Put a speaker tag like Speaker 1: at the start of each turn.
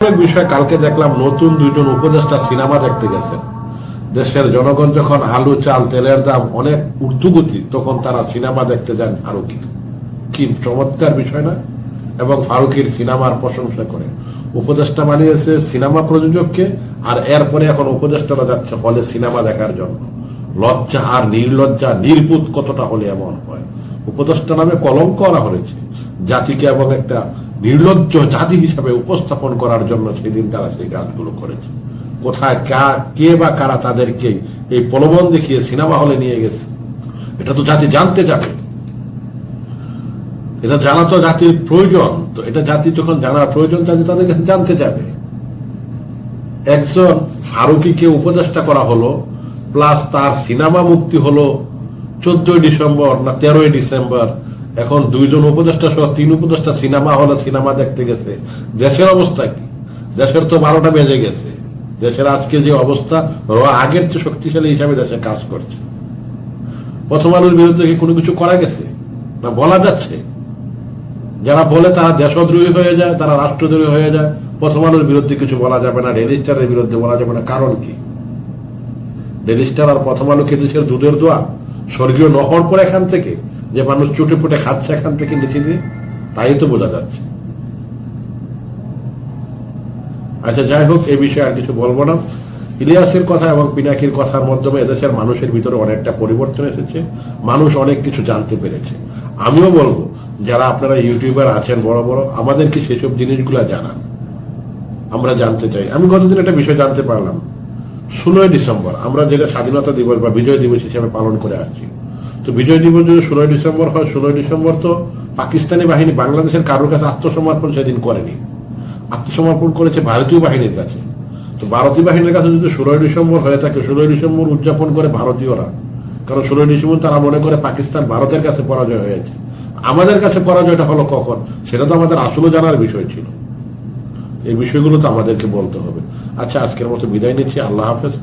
Speaker 1: বিষয় কালকে দেখলাম নতুন দুইজন উপদেষ্টা সিনেমা দেখতে গেছেন। দেশের জনগণ যখন আলু চাল তেলের দাম অনেক ঊর্ধ্বগতি, তখন তারা সিনেমা দেখতে যান ফারুকি। কি চমৎকার বিষয় না? এবং ফারুকির সিনেমার প্রশংসা করে উপদেষ্টা বানিয়েছে সিনেমা প্রযোজককে, আর এরপরে এখন উপদেষ্টারা যাচ্ছে হলে সিনেমা দেখার জন্য। লজ্জা আর নির্লজ্জা নির্বুধ কতটা হলে এমন হয়? উপদেষ্টা নামে কলঙ্ক করা হয়েছে জাতিকে, এবং একটা নির্লজ্জ জাতি হিসাবে উপস্থাপন করার জন্য সেদিন তারা সেই কাজগুলো করেছে। কোথায় কে বা কারা তাদেরকে এই প্রলোভন দেখিয়ে সিনেমা হলে নিয়ে গেছে, এটা তো জাতি জানতে যাবে। এটা জানা তো জাতির প্রয়োজন। তো এটা জাতি যখন জানার প্রয়োজন, জাতি তাদের কাছে জানতে যাবে। একজন ফারুকিকে উপদেষ্টা করা হলো, প্লাস তার সিনেমা মুক্তি হলো 14 ডিসেম্বর না 13 ডিসেম্বর। এখন দুইজন উপদেষ্টা সহ 3 উপদেষ্টা সিনেমা হলে সিনেমা দেখতে গেছে। দেশের অবস্থা কি? দেশের তো 12টা বেজে গেছে। দেশের আজকে যে অবস্থা, আগের চেয়ে শক্তিশালী হিসাবে দেশে কাজ করছে। প্রথম আলোর বিরুদ্ধে কি কোনো কিছু করা গেছে না? বলা যাচ্ছে। যারা বলে তারা দেশদ্রোহী হয়ে যায়, তারা রাষ্ট্রদ্রোহী হয়ে যায়। প্রথম আলোর বিরুদ্ধে কিছু বলা যাবে না, ডেইলি স্টারের বিরুদ্ধে বলা যাবে না। কারণ কি? ডেইলি স্টার আর প্রথম আলো কি দেশের দুধের দোয়া? স্বর্গীয় নহর পরে এখান থেকে যে মানুষ চুটে পুটে খাচ্ছে এখান থেকে নিচে দিয়ে, তাই তো বোঝা যাচ্ছে। আচ্ছা, যাই হোক, এই বিষয়ে আর কিছু বলবো না। ইলিয়াসের কথা এবং পিনাকির কথার মাধ্যমে এদেশের মানুষের ভিতরে অনেকটা পরিবর্তন এসেছে। মানুষ অনেক কিছু জানতে পেরেছে। আমিও বলবো, যারা আপনারা ইউটিউবার আছেন বড় বড়, আমাদেরকে সেসব জিনিসগুলো জানান, আমরা জানতে চাই। আমি গতদিন একটা বিষয় জানতে পারলাম, 16 ডিসেম্বর আমরা যেটা স্বাধীনতা দিবস বা বিজয় দিবস হিসেবে পালন করে আসছি। তো বিজয় দিবস যদি 16 ডিসেম্বর হয়, 16 ডিসেম্বর তো পাকিস্তানি বাহিনী বাংলাদেশের কারোর কাছে আত্মসমর্পণ সেদিন করেনি। আত্মসমর্পণ করেছে ভারতীয় বাহিনীর কাছে। তো ভারতীয় বাহিনীর কাছে যদি 16 ডিসেম্বর হয়ে থাকে, 16 ডিসেম্বর উদযাপন করে ভারতীয়রা, কারণ 16 ডিসেম্বর তারা মনে করে পাকিস্তান ভারতের কাছে পরাজয় হয়েছে। আমাদের কাছে পরাজয়টা হলো কখন, সেটা তো আমাদের আসলে জানার বিষয় ছিল। এই বিষয়গুলো তো আমাদেরকে বলতে হবে। আচ্ছা, আজকের মতো বিদায় নিচ্ছি। আল্লাহ হাফেজ।